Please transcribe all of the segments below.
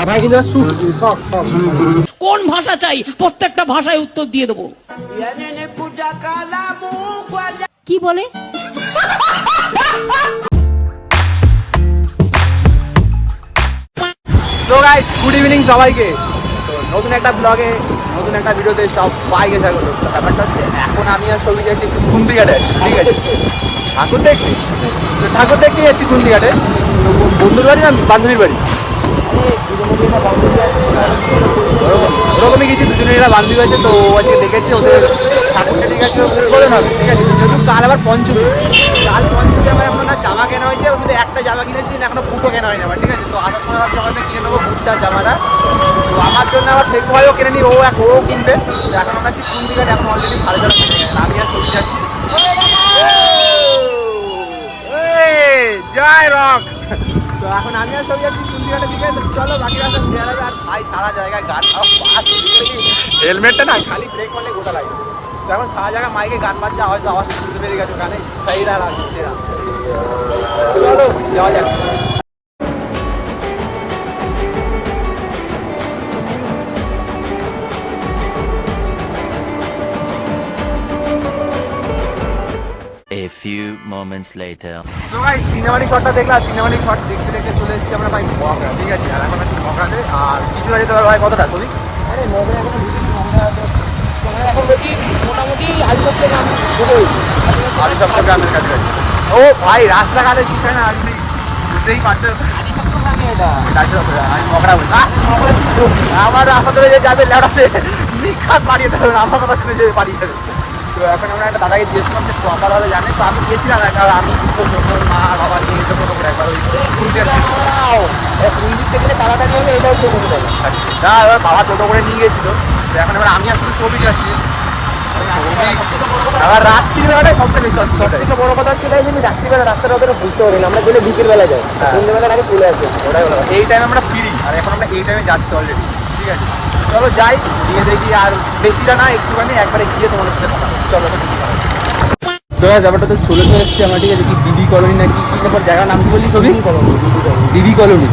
ভাই কিন্তু সব কোন ভাষা চাই প্রত্যেকটা ভাষায় উত্তর দিয়ে দেবো। কি বলে? তো গাইস গুড ইভিনিং সবাইকে। তো নতুন একটা ব্লগে নতুন একটা ভিডিওতে সবাইকে স্বাগত। ব্যাপারটা হচ্ছে এখন আমি আর ছবি যাচ্ছি একটু খুন্দিঘাটে, ঠিক আছে? ঠাকুর দেখতে যাচ্ছি খুন্দিঘাটে। তো বন্ধুর বাড়ি না বান্ধবীর বাড়ি? ওরকমই কিছু, দুজনের এরা বান্ধবী আছে। তো আজকে দেখেছি ওদের ঠাকুরটা, ঠিক আছে করে নেবে, ঠিক আছে? যেহেতু কাল আবার পঞ্চমী, কাল পঞ্চমী আমার এখন না জামা কেনা হয়েছে, ওর মধ্যে একটা জামা কিনেছি, এখনো বুটও কেনা হয়নি আমার, ঠিক আছে? তো আসার সময় ভাবছি আমাদের কিনে নেবো বুটটা জামাটা। তো আমার জন্য আবার ঠেক ভাইও কিনে নি, ও কিনবে। তো এখন আমরা আছি খুন্দিঘাটে, এখন অলরেডি 4:30 আমি আর ছবি যাচ্ছি। জয় রক। তো এখন আমি আর ছবি যাচ্ছি খুন্দিঘাটের দিকে। তো চলো বাকি রাস্তা শেয়ার হবে। আর ভাই সারা জায়গায় গান, হেলমেটটা না খালি ব্রেক করলে গোটা লাগে। তো এখন সারা জায়গায় মাইকে গান বাজছে, আওয়াজ শুনতে পেরে গেছে ওখানে, সেইরা লাগছে। চলো যাওয়া যাক। A few moments later. তো ভাই সিনেমাটিক শটটা দেখলাম, সিনেমাটিক শট দেখতে দেখতে চলে এসেছি আমরা ভাই মগরা, ঠিক আছে? আর এখন আছি মগরাতে। আর কিছুটা যেতে পারবো ভাই, কতটা ছবি? আরে মগরা এখন এখন দেখি মোটামুটি আলি সপ্তাহ গ্রামের কাছে আছে। ও ভাই রাস্তাঘাটের বিষয় না, আপনি বুঝতেই পারছেন। আমার রাস্তা ধরে যে যাবে লেড়াছে নিখাত পাড়িয়ে দেবে, আমার কথা শুনে যে পাড়িয়ে দেবে। তো এখন আমরা একটা দাদাকে জিজ্ঞেস করলাম যে প্রপার হলে জানে। তো আমি গেছিলাম একবার, আমি মা বাবা নিয়ে যেতে কোনো একবার ওই থেকে তাড়াতাড়ি হলে এটাও টোটো করে না, এবার বাবা টোটো করে নিয়ে গেছিলো। তো এখন এবার আমি আসলে ছবি যাচ্ছি। আবার রাত্রিবেলাটাই সবথেকে বেশি অসুবিধা। সবথেকে বড় কথা হচ্ছে যে রাত্রিবেলা রাস্তাটা অতটা বুঝতে পারি না, আমরা গেলে বিকেলবেলা যাই, সন্ধ্যেবেলার আগে চলে আসে, ওটাই হলো। এই টাইমে আমরা ফ্রি, আর এখন আমরা এই টাইমে যাচ্ছি অলরেডি, ঠিক আছে? চলো যাই, গিয়ে দেখি। আর বেশিটা না, একটুখানি একবারে গিয়ে তোমাদের সাথে কথা বলি। চলো ব্যাপারটা তো চলে তো এসছি আমার, ঠিক আছে? কি বিবি কলোনি না কি ব্যাপার, জায়গার নাম কি বললি? ছবি বিবি কলোনি,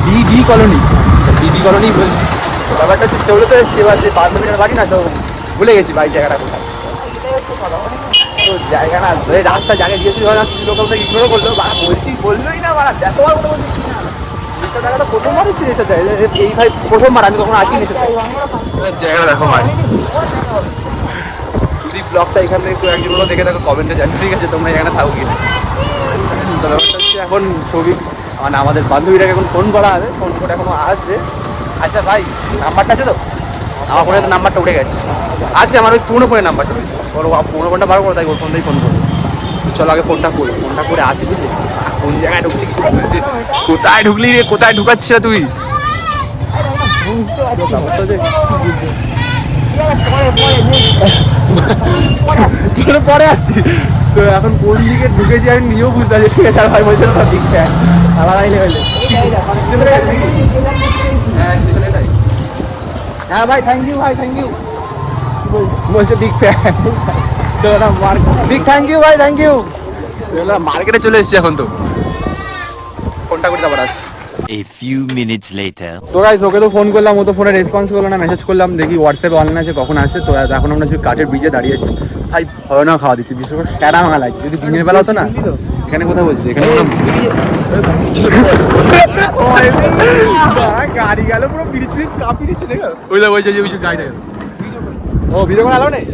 বিবি কলোনি, বিবি কলোনি বলছি। ব্যাপারটা হচ্ছে চলে তো এসছি। এবার যে বান্ধবীর বাড়ি না, সব ভুলে গেছি ভাই জায়গাটা কোথায়। তো জায়গা না, রাস্তা জায়গায় দিয়েছি, কিছু লোক আমাকে ইগনোরও করলো, বাড়া বললোই না, বাড়া এতবার কথা বলছি না। টাকাটা প্রথমবার এসেছি এসে যায়, এই ভাই প্রথমবার, আমি কখনো আসিনি জায়গাটা। দেখো ভাই, যদি ব্লগটা এখানে একটু একজনগুলো দেখে দেখো, কমেন্টে জানি, ঠিক আছে? তোমরা এখানে থাকো কিনা। তো ব্যাপারটা হচ্ছে এখন ছবি মানে আমাদের বান্ধবীটাকে এখন ফোন করা হবে, ফোন করে এখনো আসবে। আচ্ছা ভাই নাম্বারটা আছে তো? আমার ফোনে তো নাম্বারটা উঠে গেছে, আছে আমার ওই পুরনো ফোনের নাম্বারটা, ওর পুরনো ফোনটা বার করো, তাই ওর ফোনটাই ফোন করবো। চলো আগে ফোনটা করি, ফোনটা করে আসি, বুঝলি? কোন জায়গায় ঢুকছি কিছু বুঝতে, কোথায় ঢুকলি রে, কোথায় ঢুকাচ্ছিস তুই? পরে আসছি। তো এখন কোন দিকে ঢুকেছি আমি নিজেও বুঝতে পারছি, ঠিক আছে? আর ভাই বলছে না দিক ফ্যান আলাদা লেভেলে। হ্যাঁ ভাই থ্যাংক ইউ, ভাই থ্যাংক ইউ বলছে বিগ ফ্যান। তো বিগ থ্যাংক ইউ ভাই, থ্যাংক ইউ। মার্কেটে চলে এসেছি এখন, তো ফোনটা করে আবার আসছি। A few minutes later. তো গাইস ওকে তো ফোন করলাম, ও তো ফোনে রেসপন্স করলো না। মেসেজ করলাম, দেখি হোয়াটসঅ্যাপে অনলাইন আছে, কখন আসে। তো এখন আমরা কাঠের ব্রিজে দাঁড়িয়ে আছি ভাই, ভয়ানক খাওয়া দিচ্ছি, বিশেষ করে স্যারা ভাঙা লাগছে। যদি দিনের বেলা হতো না, এখানে কোথায় বলছি, এখানে গাড়ি গেল পুরো ব্রিজ ব্রিজ কাঁপিয়ে দিচ্ছে। দেখো ওই গাড়িটা ও ভিডিও করা অ্যালাউ নেই।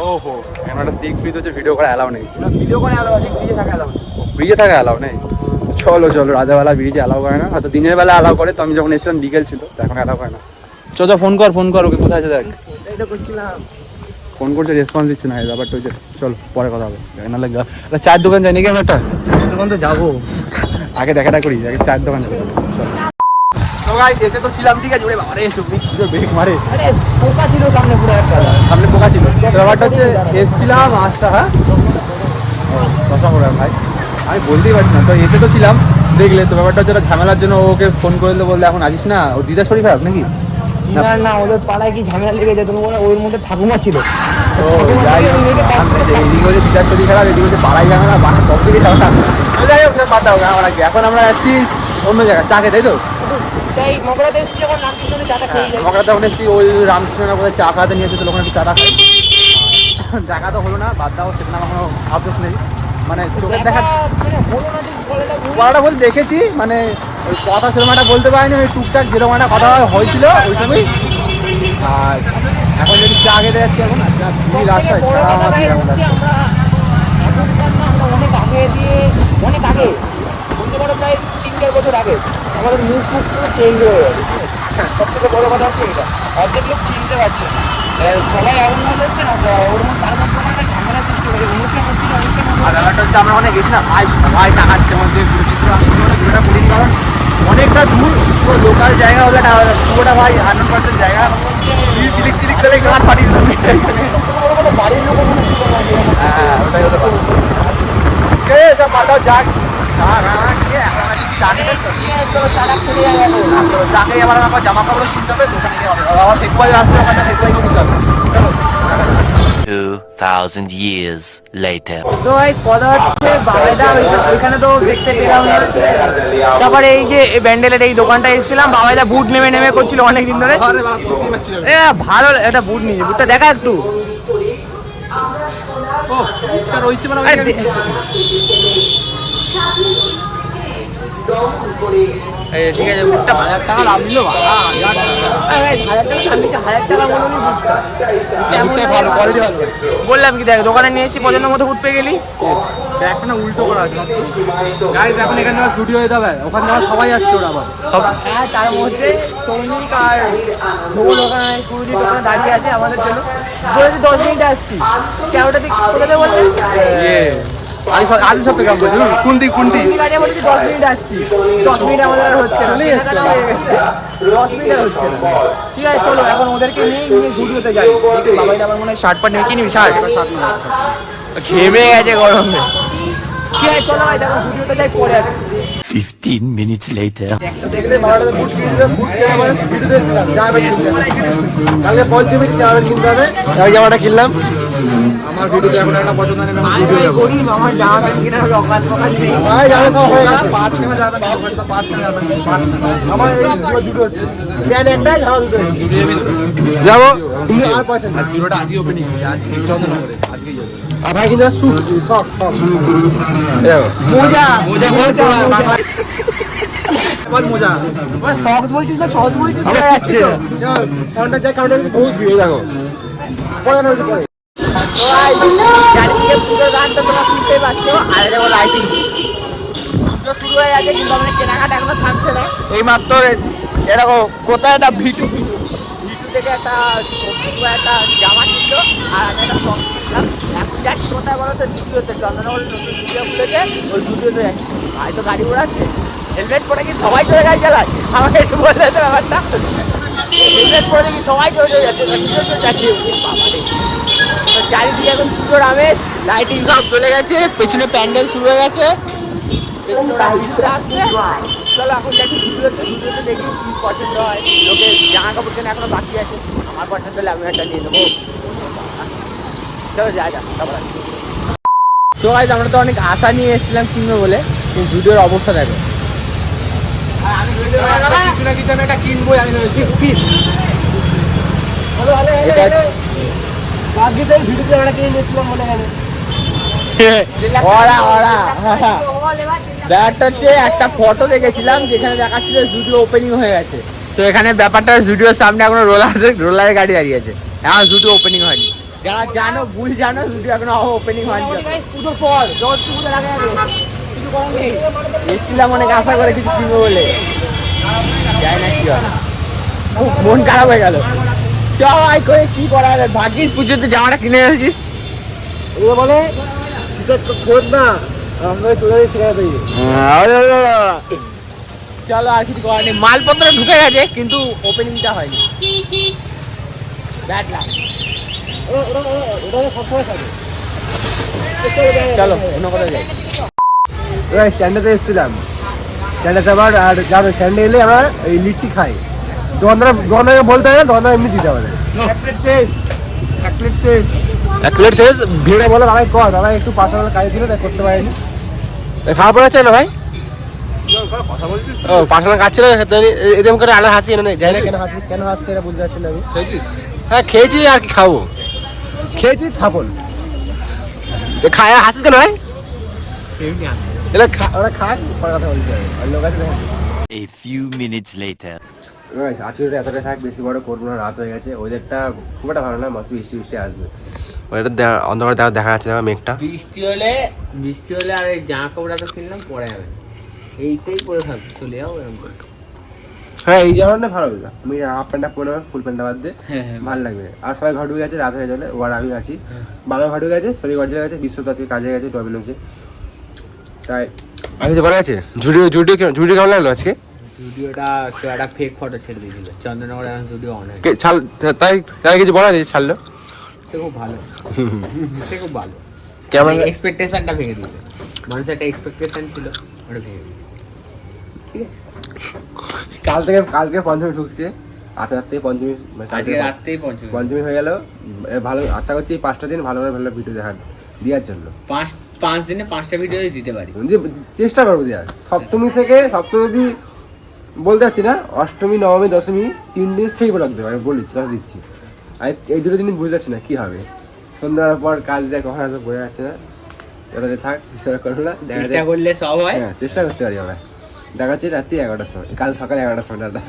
ওহো এমন একটা স্টিক ব্রিজ হচ্ছে, ভিডিও করা অ্যালাউ নেই। ভিডিও করা অ্যালাউ নেই, ব্রিজে থাকা অ্যালাউ, ব্রিজে থাকা অ্যালাউ নেই। চলো রাজাবেলা ব্রিজে অ্যালাউ করে না, হয়তো দিনের বেলা অ্যালাউ করে। তো আমি যখন এসেছিলাম বিকেল ছিল, তো এখন অ্যালাউ করে না। চল ফোন কর ওকে, কোথায় আছে দেখ। ফোন করছে, রেসপন্স দিচ্ছে না, এই ব্যাপারটা হচ্ছে। চল পরে কথা হবে, নাহলে চায়ের দোকান যাই নাকি? আমরা একটা চায়ের দোকান তো যাবো, আগে দেখাটা করি, আগে চায়ের দোকান যাবো। তো গাইস এসে তো ছিলাম, ঠিক আছে? ওরে বাবা রে, সুবি ব্রেক মারে, আরে পোকা ছিল সামনে, পুরো একটা সামনে পোকা ছিল। তো ব্যাপারটা হচ্ছে এসেছিলাম আসটা, হ্যাঁ কথা বলার ভাই আমি বলতেই পারছি না। তো এসে তো ছিলাম দেখলে। তো ব্যাপারটা হচ্ছে ঝামেলার জন্য ওকে ফোন করে দিল, বললে এখন আসিস না। ও দিদার শরীর খারাপ নাকি? না ওদের পাড়ায় কি ঝামেলা লেগে যেত, ওর মধ্যে ঠাকুমা ছিল। ও যাই হোক, এদিকে হচ্ছে দিদার শরীর খারাপ, এদিকে হচ্ছে পাড়ায় ঝামেলা, সব দিকে ঝামেলা। যাই হোক বাদ দাও, এখন আমরা যাচ্ছি অন্য জায়গায় চা খেতে, তাই তো? তাই মগরাতে এসেছি যখন রামকৃষ্ণের চাটা খেয়ে যাই। মগরাতে ওখানে এসেছি, ওই রামকৃষ্ণের কোথায় চা খাওয়াতে নিয়ে এসেছিল, ওখানে একটু চা খাই। দেখা তো হলো না, বাদ দাও, সেটা আমার কোনো আফসোস নেই। মানে চোখের দেখা মানে হলো না, ঠিক বলাটা ভুল। পড়াটা বলতে দেখেছি, মানে ওই কথা সেরকম একটা বলতে পারিনি, ওই টুকটাক যেরকম একটা কথা হয়েছিল ওইটুকুই। আর এখন যদি চা খেতে যাচ্ছি এখন, আচ্ছা পুরী রাস্তায় বড় ছাড়া কথা আমার ভাই হচ্ছে আমরা এখনকার না, আমরা অনেক আগে দিয়ে অনেক আগে বলতে পারো প্রায় 3-4 বছর আগে আমাদের মুখ মুখ পুরো চেঞ্জ হয়ে গেছে। সব থেকে বড় কথা হচ্ছে এটা, অর্ধেক লোক চিনতে পারছে না। সবাই এমন মনে হচ্ছে না ওর মধ্যে তার মধ্যে একটা ঝামেলা সৃষ্টি হয়েছে, অনুষ্ঠান হচ্ছে না, অনুষ্ঠান আর ব্যাপারটা হচ্ছে আমরা অনেক গেছি না ভাই, সবাই টাকাচ্ছে আমাদের পুরো ভিডিওটা করিনি, কারণ অনেকটা দূর, পুরো লোকাল জায়গা হলে না, পুরোটা ভাই 100% জায়গা চিলিক চিলিক করে গান পাঠিয়ে দেবে। বাড়ির লোক হ্যাঁ ওটাই হতে পারে। সব মাথাও যাক, যাকে আবার আমার জামা কাপড় কিনতে হবে, দোকানে গিয়ে হবে, আবার ফেকবাই আসবে, ওখানে ফেকবাই কিনতে হবে। চলো 2,000 years later. তো গাইস কথা হচ্ছে বাবাইদা ওইখানে তো দেখতে পেলাম না। তারপরে এই যে ব্যান্ডেলের এই দোকানটা এসেছিলাম, বাবাইদা বুট নেমে নেমে করছিল অনেক দিন ধরে। এ ভালো একটা বুট নিয়ে, বুটটা দেখা একটু। ও বুটটা রয়েছে মানে আরে এই ঠিক আছে, বুটটা 1000 টাকা লাভ নিল, 1000 টাকা দাম নিচ্ছে, 1000 টাকা মনে নি বুটটা। ভালো কোয়ালিটি ভালো। বললাম কি দেখ, দোকানে নিয়ে এসেছি, পছন্দ মতো বুট পেয়ে গেলি। ব্যাগটা না উল্টো করা আছে গাইস, এখন এখান থেকে স্টুডিও হয়ে যাবে, ওখান থেকে সবাই আসছে ওরা আবার সব হ্যাঁ, তার মধ্যে সৌমিক আর ধোল ওখানে সুরজিৎ ওখানে দাঁড়িয়ে আছে আমাদের জন্য। বলেছে 10 মিনিট আসছি, কেউটা দিক কোথাতে বললে আদি সত্য গ্রাম বলছি, কোনটি গাড়ি বলেছি 10 মিনিট আসছি, 10 মিনিট আমাদের আর হচ্ছে না, কেনাকাটা হয়ে গেছে, 10 মিনিট আর হচ্ছে না। ঠিক আছে চলো এখন ওদেরকে নিয়ে ঝুড়িতে যাই। দেখি বাবাই আমার মনে হয় শার্ট পাট নেবে, কি নিবি শার্ট? ঘেমে গেছে গরমে। ঠিক আছে চলো ভাই, দেখো ঝুড়িতে যাই, পরে আসছি। 15 minutes later. কালকে পঞ্চমী চেয়ারম্যান কিনতে হবে, ওই জামাটা কিনলাম। আমার ভিডিওতে এখন একটা পছন্দ নেই, আমি ভাই গরিব, আমার জামা প্যান্ট কেনার অকাত ফকাত নেই। ভাই জামা সব হয়ে গেছে। 5 টাকা যাবেন, 5 টাকা যাবেন, 5 টাকা আমার এই দুটো হচ্ছে, প্যান্ট একটা, জামা দুটো হচ্ছে। যাবো তুমি আর পয়সা নেই। আর ভিডিওটা আজই ওপেনিং হচ্ছে, আজকে চন্দ্রনগরে আজকেই যাবে। আর ভাই কিন্তু স্যুট সব মোজা মোজা বল মোজা সক্স বলছিস না সক্স বলছিস? আমরা যাচ্ছে কাউন্টার যাই, কাউন্টার বহুত ভিড় দেখো, পরে না পরে। চারিদিকে পুরো গানটা তোমরা শুনতেই পাচ্ছ, আর দেখো লাইটিং পুজো শুরু হয়ে গেছে, কিন্তু আমাদের কেনাকাটা এখনো থামছে না। এই মাত্র এরকম কোথায় একটা ভিটু ভিটু থেকে একটা জামা কিনলো আর আমি একটা সক্স কিনলাম। এখন যাচ্ছি কোথায় বলো তো, ভিডিওতে চন্দ্রনগরে নতুন ভিডিও খুলেছে, ওই ভিডিওতে যাচ্ছি। ভাই তো গাড়ি উড়াচ্ছে, হেলমেট পরে কি সবাই চলে গাড়ি চালায়? আমাকে একটু বললে তো ব্যাপারটা, হেলমেট পরে কি সবাই চলে যাচ্ছে, যাচ্ছে বাবারে। তো চারিদিকে এখন পুজোর আমেজ, লাইটিং সব চলে গেছে, পেছনে প্যান্ডেল শুরু হয়ে গেছে। চলো এখন দেখি ভিডিওতে দেখি কি পছন্দ হয়। লোকে জামা কাপড় কেনা এখনো বাকি আছে, আমার পছন্দ হলে আমি একটা নিয়ে নেবো। চলো যা তারপর। তো গাইস আমরা তো অনেক আশা নিয়ে এসেছিলাম কিনবো বলে, কিন্তু ভিডিওর অবস্থা দেখো। কিছু না কিছু আমি একটা কিনবোই, আমি পিস ভাগ্যিস এই ভিডিওতে আমরা কিনে নিয়েছিলাম মনে গেলে। ব্যাপারটা হচ্ছে একটা ফটো দেখেছিলাম যেখানে দেখাচ্ছিল জুডিও ওপেনিং হয়ে গেছে। তো এখানে ব্যাপারটা জুডিওর সামনে এখনো রোলারের গাড়ি দাঁড়িয়ে আছে, এখন জুডিও ওপেনিং হয়নি। যারা জানো ভুল জানো, জুডিও এখনো ওপেনিং হয়নি। পুজোর পর যখন পুজোর আগে আগে কিছু করার নেই। এসেছিলাম অনেক আশা করে কিছু কিনবো বলে, যাই না কি হয়, খুব মন খারাপ হয়ে গেল। চল করে কি করা যাবে, ভাগ্যিস পুজোতে জামাটা কিনে এসেছিস। এগুলো বলে কিসের তো খোঁজ না, আমরা চলে যাই শিখাতে। চলো আর কিছু করার নেই, মালপত্র ঢুকে গেছে কিন্তু ওপেনিংটা হয়নি, ব্যাড লাক। ওটা সবসময় থাকে। চলো অন্য কোথাও যাই। স্ট্যান্ডেতে এসেছিলাম, স্ট্যান্ডেতে আবার আর যাবে স্ট্যান্ডে এলে আমরা এই লিট্টি খাই। দোকানদারকে বলতে হয় না, দোকানদার এমনি দিতে হবে। এক প্লেট শেষ, এক প্লেট শেষ। এক প্লেট শেষ, ভিড়ে বলে বাবাই কর, বাবাই একটু পার্সোনাল কাজ ছিল তাই করতে পারিনি। খাওয়া পড়ে আছে না ভাই? ও পাঠানো খাচ্ছিল এরকম করে আলাদা হাসি না জানি না কেন হাসছে এটা বুঝতে পারছি না আমি। হ্যাঁ খেয়েছি আর কি খাবো, খেয়েছি থাপন খায় হাসিস কেন ভাই? ওরা খাক পরে কথা বলতে হবে অন্য কাছে। A few minutes later. আজকে এতটা থাক, বেশি বড় করবো না, রাত হয়ে গেছে, ওয়েদারটা খুব একটা ভালো না, মাত্র বৃষ্টি বৃষ্টি আসবে। ওয়েদার অন্ধকার দেখা যাচ্ছে মেঘটা। বৃষ্টি হলে আর এই জামা কাপড়টা কিনলাম পরে যাবে, এইটাই পরে থাকবে, চলে যাও এরকম করে। হ্যাঁ এই জামাটা ভালো, আমি হাফ প্যান্টটা পরে নেবো, ফুল প্যান্টটা বাদ দিয়ে ভালো লাগবে। আর সবাই ঘর ঢুকে গেছে, রাত হয়ে গেলে ও আর আমি আছি, বাবা ঘর ঢুকে গেছে, শরীর ঘর গেছে, বিশ্বত আজকে কাজে গেছে, ডমিনোসে। তাই আর কিছু বলা আছে? জুডিও কেমন লাগলো আজকে? ভিডিওটা তো একটা ফেক ফটো ছেড়ে দিয়েছিল চন্দননগর, এখন ভিডিও অনেক তাই কিছু বলা আছে ছাড়লো? সে খুব ভালো, সে খুব ভালো। কেমন এক্সপেকটেশনটা ভেঙে দিয়েছে, মানুষের একটা এক্সপেকটেশন ছিল, ওটা ভেঙে দিয়েছে। ঠিক আছে, কালকে পঞ্চমী ঢুকছে, আচ্ছা রাত থেকে পঞ্চমী, আজকে রাত্রেই পঞ্চমী পঞ্চমী হয়ে গেল। ভালো আশা করছি 5টা দিন ভালো ভিডিও দেওয়ার জন্য। 5 দিনে 5টা ভিডিও দিতে পারি, চেষ্টা করবো দেওয়ার। সপ্তমী অবধি বলতে পারছি না, অষ্টমী নবমী দশমী 3 দিন সেই ব্লগ দেবো, আমি বলেছি কথা দিচ্ছি। আর এই 2 দিন বুঝতে পারছি না কী হবে, সন্ধ্যার পর কাজ যায় কখন আসবে বোঝা যাচ্ছে না। এবারে থাক, কিছু করবো না, চেষ্টা করলে সব হয়। হ্যাঁ চেষ্টা করতে পারি আমরা। দেখাচ্ছি রাত্রি 11টার সময়, কাল সকাল 11টার সময় দাদা।